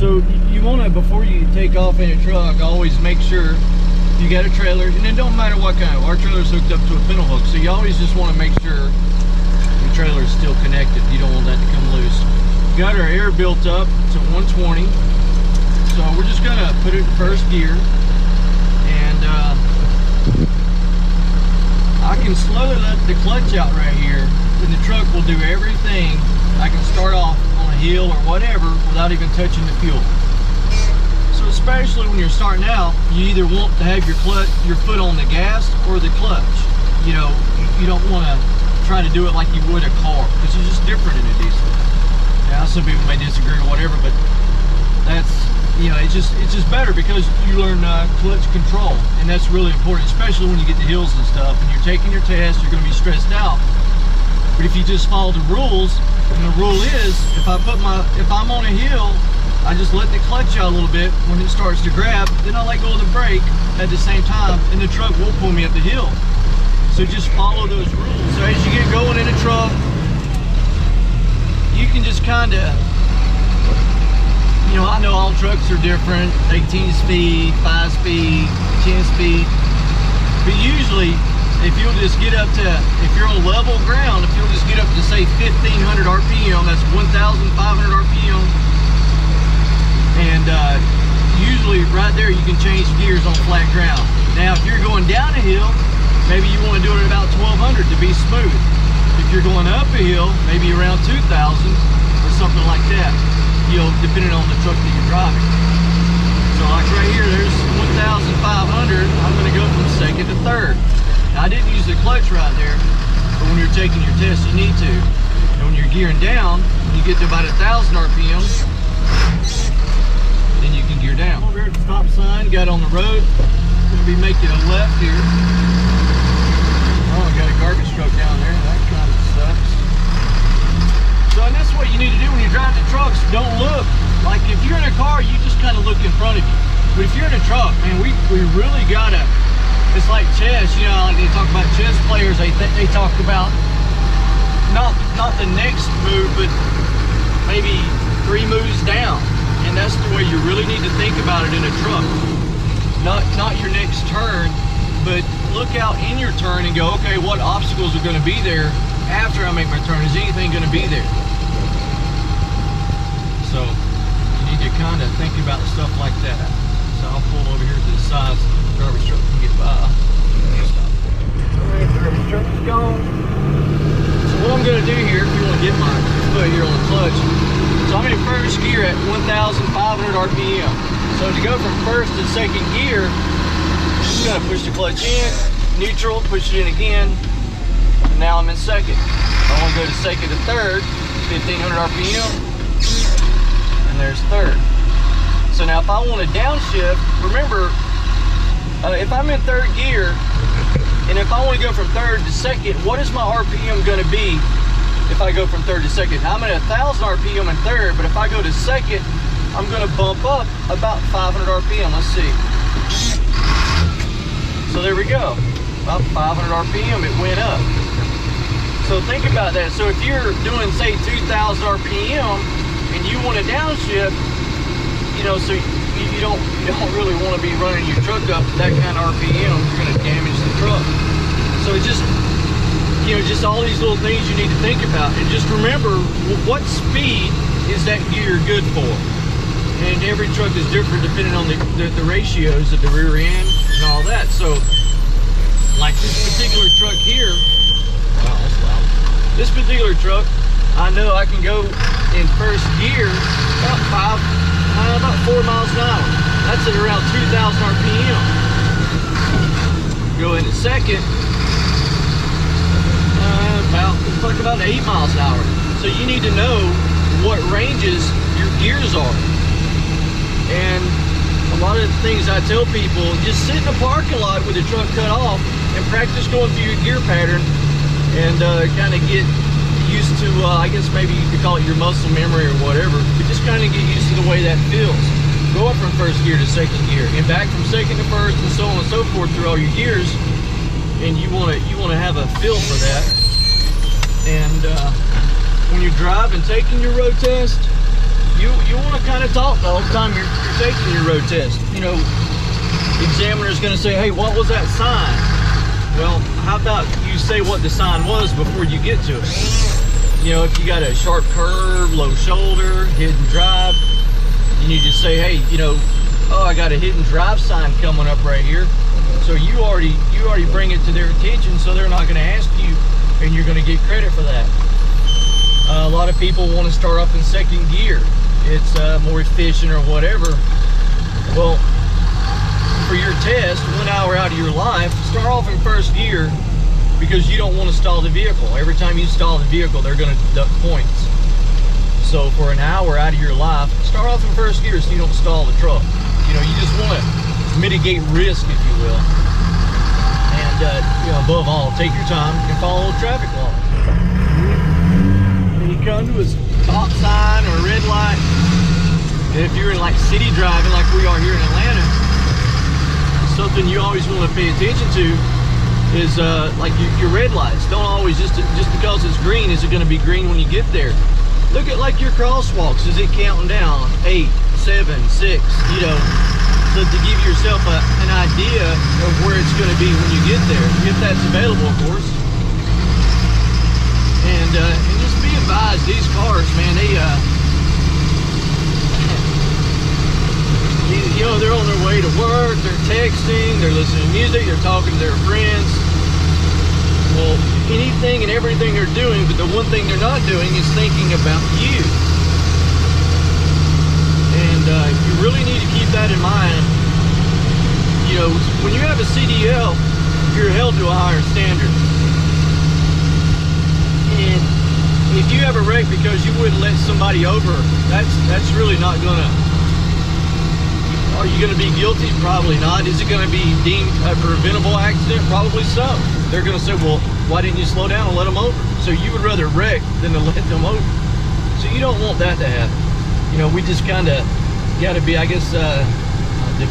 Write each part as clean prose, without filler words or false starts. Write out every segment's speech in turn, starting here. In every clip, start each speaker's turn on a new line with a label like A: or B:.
A: So you want to, before you take off in a truck, always make sure you got a trailer, and it don't matter what kind. Our trailer's hooked up to a pintle hook, so you always just want to make sure the trailer is still connected. You don't want that to come loose. We got our air built up to 120, so we're just gonna put it in first gear, and I can slowly let the clutch out right here, and the truck will do everything. I can start off on a hill or whatever without even touching the fuel. So especially when you're starting out, you either want to have your foot on the gas or the clutch. You know, you don't want to try to do it like you would a car, because it's just different in a diesel. Now some people may disagree or whatever, but that's, you know, it's just better because you learn clutch control, and that's really important, especially when you get to hills and stuff and you're taking your test. You're going to be stressed out. But if you just follow the rules, and the rule is, if I'm on a hill, I just let the clutch out a little bit. When it starts to grab, then I let go of the brake at the same time, and the truck will pull me up the hill. So just follow those rules. So as you get going in a truck, you can just kind of, you know, I know all trucks are different, 18 speed, 5 speed, 10 speed, but usually if you'll just get up to, if you're on level ground, if you'll just get up to say 1500 RPM, that's 1500 RPM, and usually right there you can change gears on flat ground. Now if you're going down a hill, maybe you want to do it at about 1200 to be smooth. If you're going up a hill, maybe around 2000 or something like that, you know, depending on the truck that you're driving. So like right here, there's 1500. I'm going to go from second to third. Now I didn't use the clutch right there, but when you're taking your test, you need to. And when you're gearing down, you get to about 1000 RPM, then you can gear down. Over here at the stop sign, got on the road. Going to be making a left here. Oh, I got a garbage truck down there. That kind of sucks. So, and that's what you need to do when you're driving the trucks. Don't look. Like if you're in a car, you just kind of look in front of you. But if you're in a truck, man, we really gotta. It's like chess. You know, like they talk about chess players. They talk about not the next move, but maybe 3 moves down. And that's the way you really need to think about it in a truck. Not your next turn, but look out in your turn and go, okay, what obstacles are going to be there after I make my turn? Is anything going to be there? So you need to kind of think about stuff like that. So I'll pull over here to the side so the garbage truck can get by. Alright, the garbage truck is gone. So what I'm going to do here, if you want to get my foot here on the clutch, so I'm in first gear at 1500 RPM. So to go from first to second gear, you gotta push the clutch in, neutral, push it in again, and now I'm in second. I want to go to second to third, 1500 RPM, and there's third. So now if I want to downshift, remember, if I'm in third gear, and if I want to go from third to second, what is my RPM going to be if I go from third to second? Now, I'm at 1000 RPM in third, but if I go to second, I'm going to bump up about 500 RPM. Let's see. So there we go. About 500 RPM, it went up. So think about that. So if you're doing, say, 2000 RPM and you want to downshift, you know, so you don't really want to be running your truck up to that kind of RPM. You're going to damage the truck. So it's just, you know, just all these little things you need to think about. And just remember, what speed is that gear good for? And every truck is different depending on the ratios of the rear end and all that. So, like this particular truck here, wow, that's loud. This particular truck, I know I can go in first gear about 4 miles an hour. That's at around 2000 RPM. Go into second, it's like about 8 miles an hour. So you need to know what ranges your gears are. And a lot of the things I tell people, just sit in the parking lot with the truck cut off and practice going through your gear pattern and kind of get used to, I guess maybe you could call it your muscle memory or whatever, but just kind of get used to the way that feels. Go up from first gear to second gear and back from second to first and so on and so forth through all your gears. And you want to have a feel for that. And when you're driving, taking your road test, you want to kind of talk the whole time you're taking your road test. You know, the examiner's going to say, hey, what was that sign? Well, how about you say what the sign was before you get to it? You know, if you got a sharp curve, low shoulder, hidden drive, and you just say, hey, you know, oh, I got a hidden drive sign coming up right here. So you already bring it to their attention, so they're not going to ask you, and you're going to get credit for that. A lot of people want to start off in second gear. It's more efficient or whatever. Well, for your test, 1 hour out of your life, start off in first gear, because you don't want to stall the vehicle. Every time you stall the vehicle, they're going to deduct points. So for an hour out of your life, start off in first gear so you don't stall the truck. You know, you just want to mitigate risk, if you will. And you know, above all, take your time and follow traffic laws. When you come to a stop sign or a red light, and if you're in like city driving like we are here in Atlanta, something you always want to pay attention to is like your red lights. Don't always just because it's green, is it going to be green when you get there? Look at like your crosswalks. Is it counting down 8, 7, 6? You know, so to give yourself an idea of where it's going to be when you get there, if that's available, of course. And just be advised, these cars, man, they you know, they're on their way to work, they're texting, they're listening to music, they're talking to their friends. Well, anything and everything they're doing, but the one thing they're not doing is thinking about you. And you really need to keep that in mind. You know, when you have a CDL, you're held to a higher standard. And if you have a wreck because you wouldn't let somebody over, that's really not gonna. Are you going to be guilty? Probably not. Is it going to be deemed a preventable accident? Probably so. They're going to say, well, why didn't you slow down and let them over? So you would rather wreck than to let them over. So you don't want that to happen. You know, we just kind of got to be, I guess, the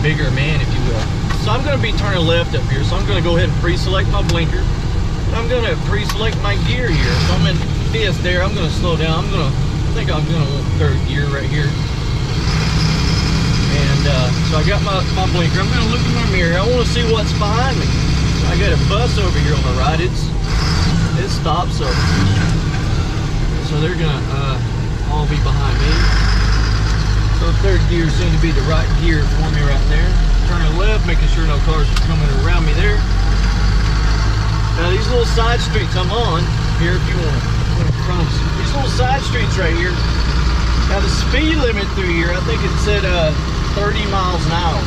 A: bigger man, if you will. So I'm going to be turning left up here. So I'm going to go ahead and pre-select my blinker. I'm going to pre-select my gear here. So I'm in fifth there. I'm going to slow down. I think I'm going to want third gear right here. And so I got my blinker. I'm going to look in my mirror. I want to see what's behind me. I got a bus over here on the right. It stops. So they're going to all be behind me. So third gear seems to be the right gear for me right there. Turning left, making sure no cars are coming around me there. Now these little side streets I'm on here, if you want to, these little side streets right here. Now the speed limit through here, I think it said 30 miles an hour.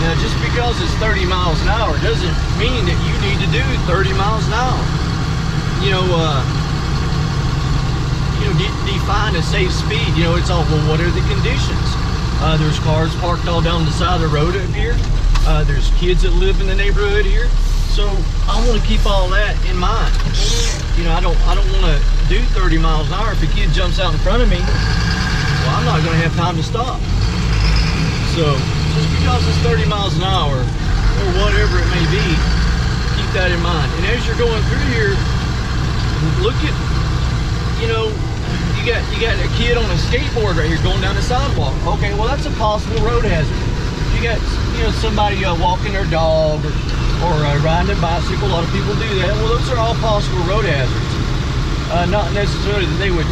A: Now just because it's 30 miles an hour doesn't mean that you need to do 30 miles an hour. You know, define a safe speed. You know, it's all, well, what are the conditions? There's cars parked all down the side of the road up here. There's kids that live in the neighborhood here. So I want to keep all that in mind. You know, I don't want to do 30 miles an hour. If a kid jumps out in front of me, well, I'm not going to have time to stop. So just because it's 30 miles an hour or whatever it may be, keep that in mind. And as you're going through here, look at, you know, you got a kid on a skateboard right here going down the sidewalk. Okay, well, that's a possible road hazard. You got, you know, somebody walking their dog or riding a bicycle. A lot of people do that. Well, those are all possible road hazards. Not necessarily that they would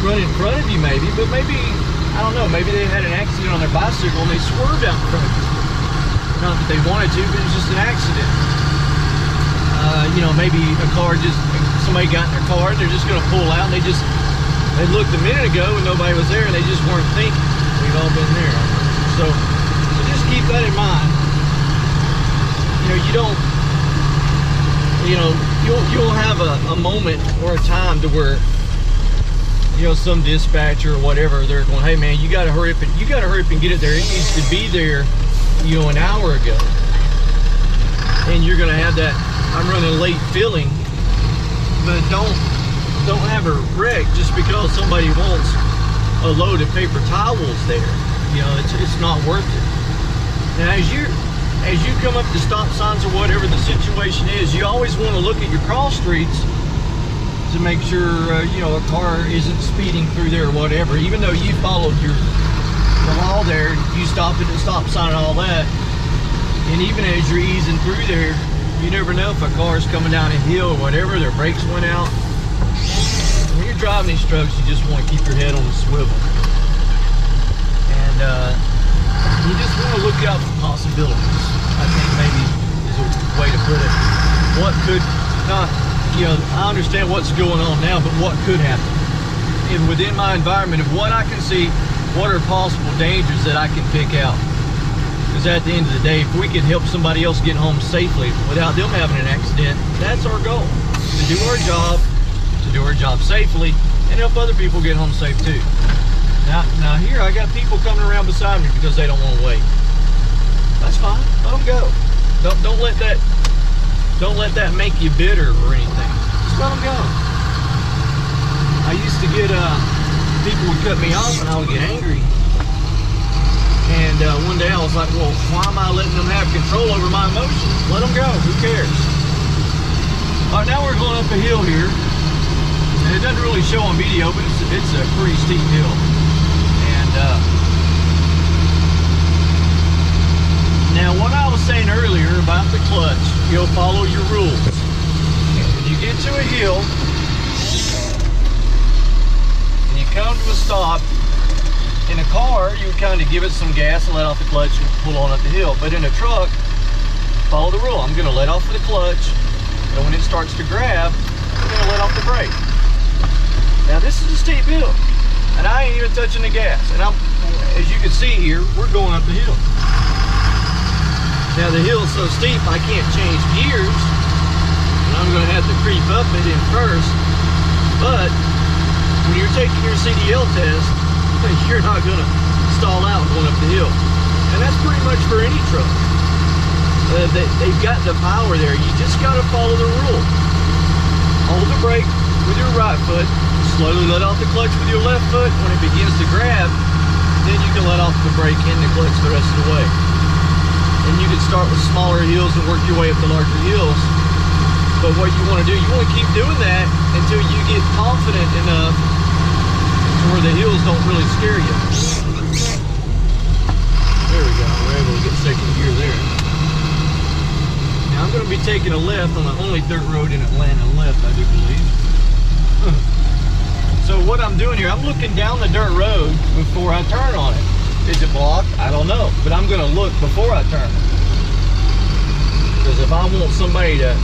A: run in front of you, maybe, but maybe, I don't know, maybe they had an accident on their bicycle and they swerved out in front of you. Not that they wanted to, but it was just an accident. You know, maybe somebody got in their car and they're just going to pull out, and they looked a minute ago and nobody was there and they just weren't thinking. We've all been there. So just keep that in mind. You know, you'll have a moment or a time to where, you know, some dispatcher or whatever, they're going, hey man, you gotta hurry up and get it there. It needs to be there, you know, an hour ago. And you're gonna have that I'm running late feeling. But don't have a wreck just because somebody wants a load of paper towels there. You know, it's not worth it. Now as you come up to stop signs or whatever the situation is, you always want to look at your cross streets to to make sure you know, a car isn't speeding through there or whatever. Even though you followed the law there, you stopped at the stop sign and all that, and even as you're easing through there, you never know if a car's coming down a hill or whatever, their brakes went out. When you're driving these trucks, you just want to keep your head on the swivel, and you just want to look out for possibilities, I think maybe is a way to put it. What could not, you know, I understand what's going on now, but what could happen? And within my environment of what I can see, what are possible dangers that I can pick out? Because at the end of the day, if we can help somebody else get home safely without them having an accident, that's our goal. To do our job safely, and help other people get home safe too. Now here I got people coming around beside me because they don't want to wait. That's fine. Let them go. Don't let that make you bitter or anything. Just let them go. I used to get people would cut me off and I would get angry. And one day I was like, well, why am I letting them have control over my emotions? Let them go. Who cares? All right, now we're going up a hill here. And it doesn't really show on video, but it's a pretty steep hill. And now what I was saying earlier about the clutch, you'll follow your rules. When you get to a hill and you come to a stop, in a car, you would kind of give it some gas and let off the clutch and pull on up the hill. But in a truck, follow the rule. I'm going to let off the clutch, and when it starts to grab, I'm going to let off the brake. Now this is a steep hill, and I ain't even touching the gas. And as you can see here, we're going up the hill. Now the hill is so steep, I can't change gears, and I'm going to have to creep up it in first. But when you're taking your CDL test, you're not going to stall out going up the hill. And that's pretty much for any truck. They've got the power there. You just got to follow the rule. Hold the brake with your right foot. Slowly let off the clutch with your left foot. When it begins to grab, then you can let off the brake and the clutch the rest of the way. And you can start with smaller hills and work your way up to larger hills. But what you want to do, you want to keep doing that until you get confident enough where the hills don't really scare you. There we go, we're able to get second gear there. Now I'm going to be taking a left on the only dirt road in Atlanta left, I do believe. So what I'm doing here, I'm looking down the dirt road before I turn on it. Is it blocked? I don't know, but I'm going to look before I turn. Because if I want somebody to,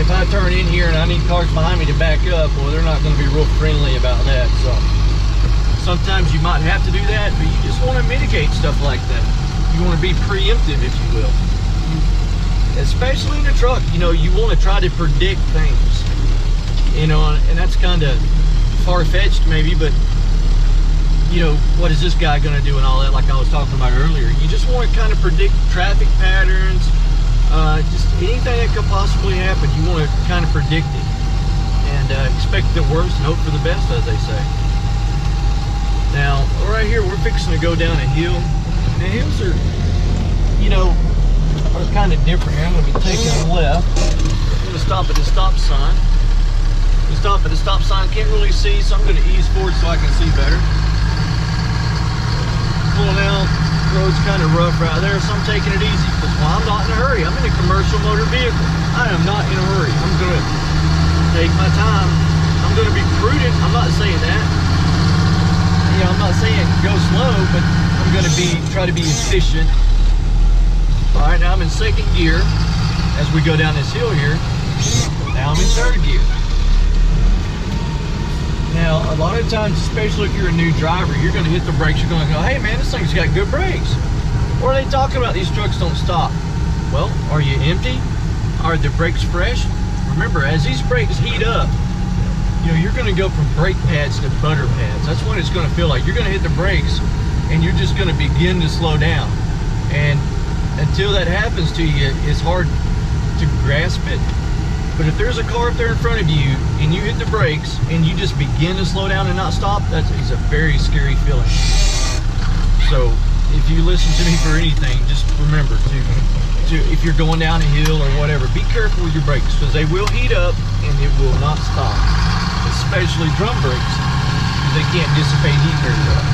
A: if I turn in here and I need cars behind me to back up, well, they're not going to be real friendly about that. So sometimes you might have to do that, but you just want to mitigate stuff like that. You want to be preemptive, if you will. Especially in a truck, you know, you want to try to predict things. You know, and that's kind of far-fetched maybe, but you know, what is this guy going to do and all that, like I was talking about earlier. You just want to kind of predict traffic patterns, just anything that could possibly happen. You want to kind of predict it and expect the worst and hope for the best, as they say. Now, right here, we're fixing to go down a hill. The hills are, you know, are kind of different here. I'm going to be taking a left. I'm going to stop at the stop sign. The stop at the stop sign, can't really see, so I'm going to ease forward so I can see better. Pulling out, road's kind of rough right there, so I'm taking it easy because, well, I'm not in a hurry. I'm in a commercial motor vehicle. I am not in a hurry. I'm going to take my time. I'm going to be prudent. I'm not saying that. You know, I'm not saying go slow, but I'm going to try to be efficient. All right, now I'm in second gear as we go down this hill here. Now I'm in third gear. Now, a lot of times, especially if you're a new driver, you're going to hit the brakes. You're going to go, hey man, this thing's got good brakes. What are they talking about? These trucks don't stop. Well, are you empty? Are the brakes fresh? Remember, as these brakes heat up, you know, you're going to go from brake pads to butter pads. That's what it's going to feel like. You're going to hit the brakes and you're just going to begin to slow down. And until that happens to you, it's hard to grasp it. But if there's a car up there in front of you and you hit the brakes and you just begin to slow down and not stop, that is a very scary feeling. So if you listen to me for anything, just remember to if you're going down a hill or whatever, be careful with your brakes because they will heat up and it will not stop. especially drum brakes, because they can't dissipate heat very well.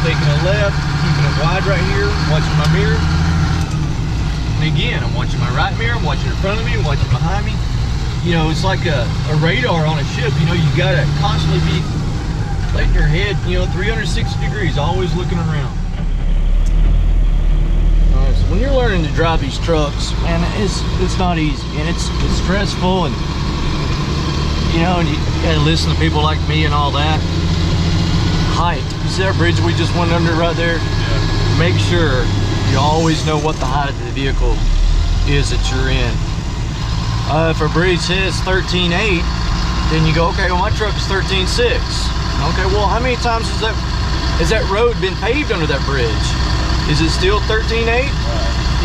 A: Taking a left, keeping it wide right here, watching my mirror. And again, I'm watching my right mirror, I'm watching in front of me, I'm watching behind me. You know, it's like a radar on a ship. You know, you gotta constantly be letting your head, you know, 360 degrees, always looking around. All right, so when you're learning to drive these trucks, man, it's not easy, and it's stressful, and you know, and you gotta listen to people like me and all that. Height. You see that bridge we just went under right there? Yeah. Make sure you always know what the height of the vehicle is that you're in. If a bridge says 13.8, then you go, okay, well my truck is 13.6. Okay, well how many times has that road been paved under that bridge? Is it still 13.8? Right.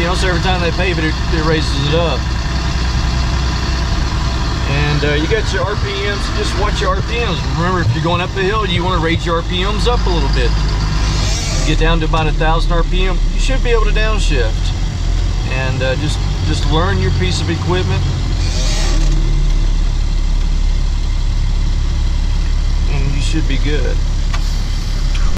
A: You know, so every time they pave it, it raises it up. And you got your RPMs, just watch your RPMs. Remember, if you're going up a hill, you want to raise your RPMs up a little bit. Get down to about 1,000 RPM, you should be able to downshift. And just learn your piece of equipment. And you should be good.